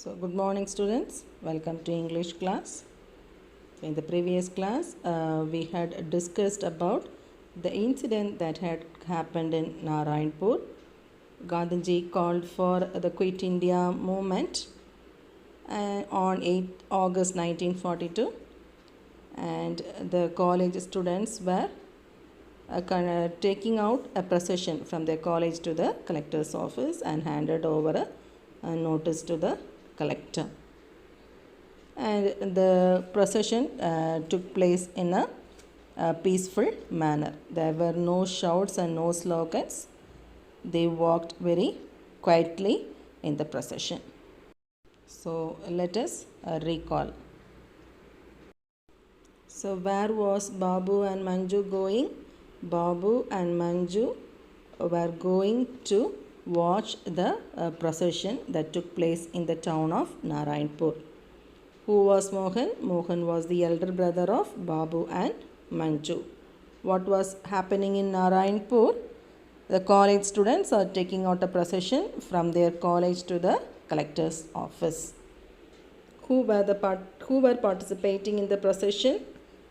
So, good morning, students. Welcome to English class. In the previous class, we had discussed about the incident that had happened in Narayanpur. Gandhiji called for the Quit India movement on 8 August 1942, and the college students were taking out a procession from their college to the collector's office and handed over a notice to the collector. And the procession took place in a peaceful manner. There were no shouts and no slogans. They walked very quietly in the procession. So let us recall. So where was Babu and Manju going? Babu and Manju were going to watch the procession that took place in the town of Narayanpur. Who was Mohan? Mohan was the elder brother of Babu and Manju. What was happening in Narayanpur? The college students are taking out a procession from their college to the collector's office. Who were participating in the procession?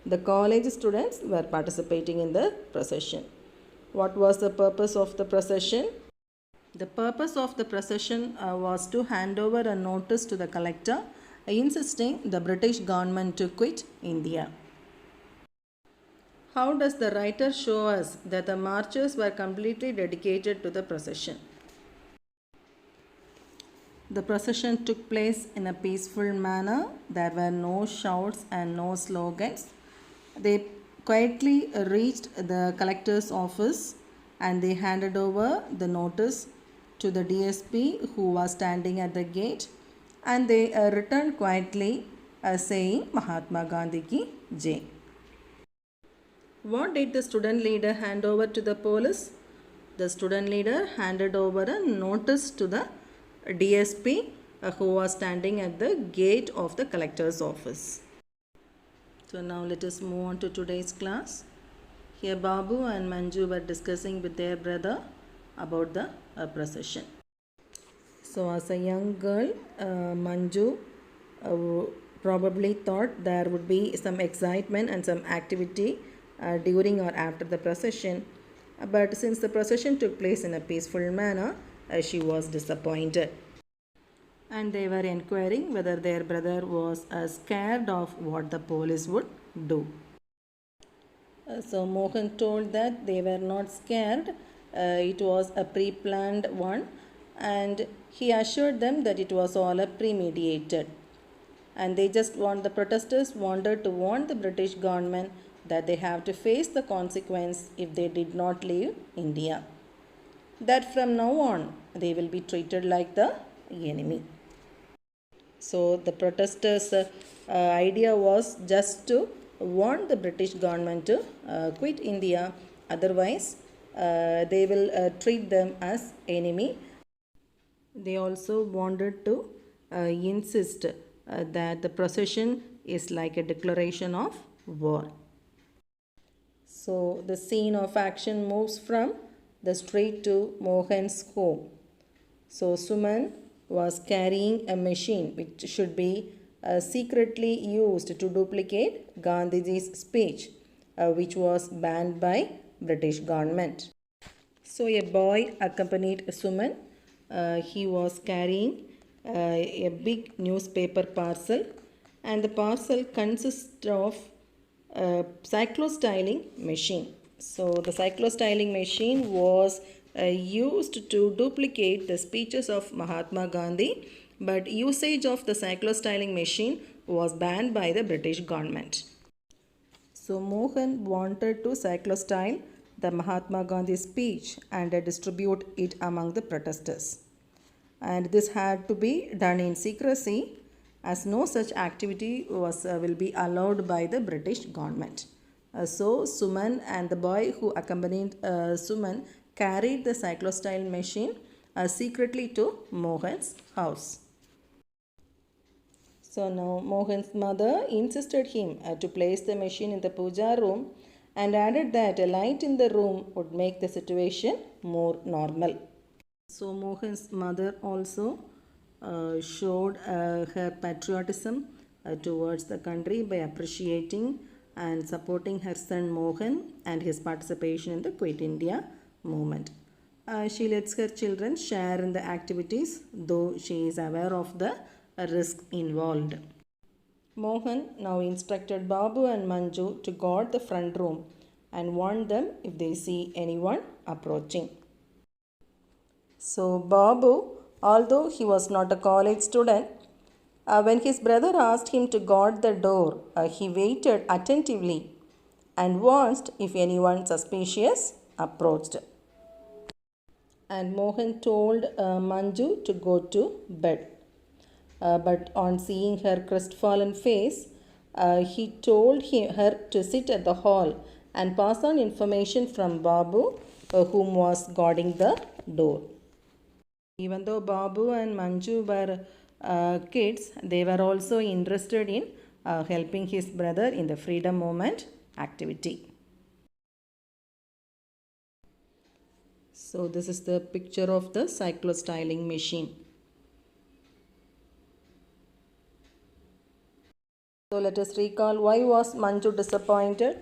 The college students were participating in the procession. What was the purpose of the procession? The purpose of the procession was to hand over a notice to the collector insisting the British government to quit India. How does the writer show us that the marches were completely dedicated to the procession? The procession took place in a peaceful manner. There were no shouts and no slogans. They quietly reached the collector's office and they handed over the notice to the DSP who was standing at the gate, and they returned quietly saying Mahatma Gandhi ki Jai. What did the student leader hand over to the police? The student leader handed over a notice to the DSP who was standing at the gate of the collector's office. So now let us move on to today's class. Here Babu and Manju were discussing with their brother about the procession. So as a young girl, Manju probably thought there would be some excitement and some activity during or after the procession. But since the procession took place in a peaceful manner, she was disappointed. And they were inquiring whether their brother was scared of what the police would do. So Mohan told that they were not scared. It was a pre-planned one, and he assured them that it was all a premeditated. And the protesters wanted to warn the British government that they have to face the consequence if they did not leave India. That from now on they will be treated like the enemy. So the protesters' idea was just to warn the British government to quit India, otherwise they will treat them as enemy. They also wanted to insist that the procession is like a declaration of war. So the scene of action moves from the street to Mohan's home. So Suman was carrying a machine which should be secretly used to duplicate Gandhiji's speech, which was banned by British government. So a boy accompanied Suman. He was carrying a big newspaper parcel, and the parcel consists of a cyclostyling machine. So the cyclostyling machine was used to duplicate the speeches of Mahatma Gandhi, but usage of the cyclostyling machine was banned by the British government. So Mohan wanted to cyclostyle the Mahatma Gandhi speech and distribute it among the protesters. And this had to be done in secrecy, as no such activity will be allowed by the British government. So Suman and the boy who accompanied Suman carried the cyclostyle machine secretly to Mohan's house. So now Mohan's mother insisted him to place the machine in the puja room and added that a light in the room would make the situation more normal. So Mohan's mother also showed her patriotism towards the country by appreciating and supporting her son Mohan and his participation in the Quit India movement. She lets her children share in the activities, though she is aware of the risk involved. Mohan now instructed Babu and Manju to guard the front room and warned them if they see anyone approaching. So, Babu, although he was not a college student, when his brother asked him to guard the door, he waited attentively and watched if anyone suspicious approached. And Mohan told Manju to go to bed. But on seeing her crestfallen face, he told her to sit at the hall and pass on information from Babu, whom was guarding the door. Even though Babu and Manju were kids, they were also interested in helping his brother in the freedom movement activity. So this is the picture of the cyclostyling machine. So let us recall, why was Manju disappointed?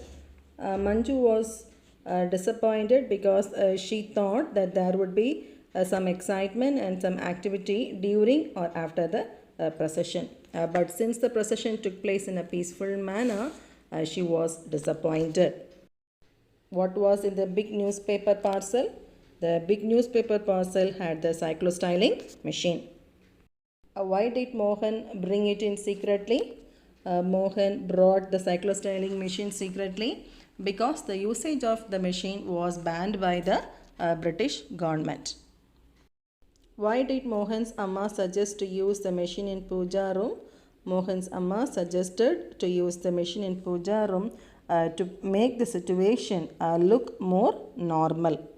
Manju was disappointed because she thought that there would be some excitement and some activity during or after the procession. But since the procession took place in a peaceful manner, she was disappointed. What was in the big newspaper parcel? The big newspaper parcel had the cyclostyling machine. Why did Mohan bring it in secretly? Mohan brought the cyclostyling machine secretly because the usage of the machine was banned by the British government. Why did Mohan's Amma suggest to use the machine in puja room? Mohan's Amma suggested to use the machine in puja room to make the situation look more normal.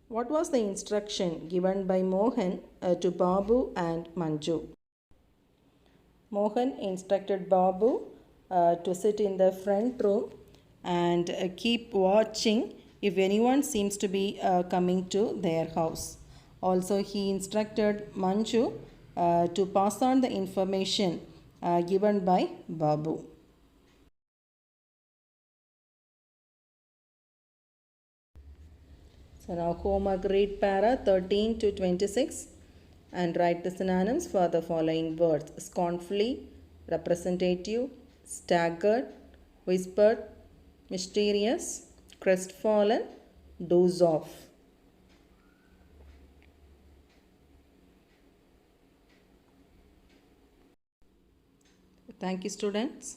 What was the instruction given by Mohan to Babu and Manju? Mohan instructed Babu to sit in the front row and keep watching if anyone seems to be coming to their house. Also, he instructed Manju to pass on the information given by Babu. So now homework, read para 13 to 26 and write the synonyms for the following words: scornfully, representative, staggered, whispered, mysterious, crestfallen, doze off. Thank you, students.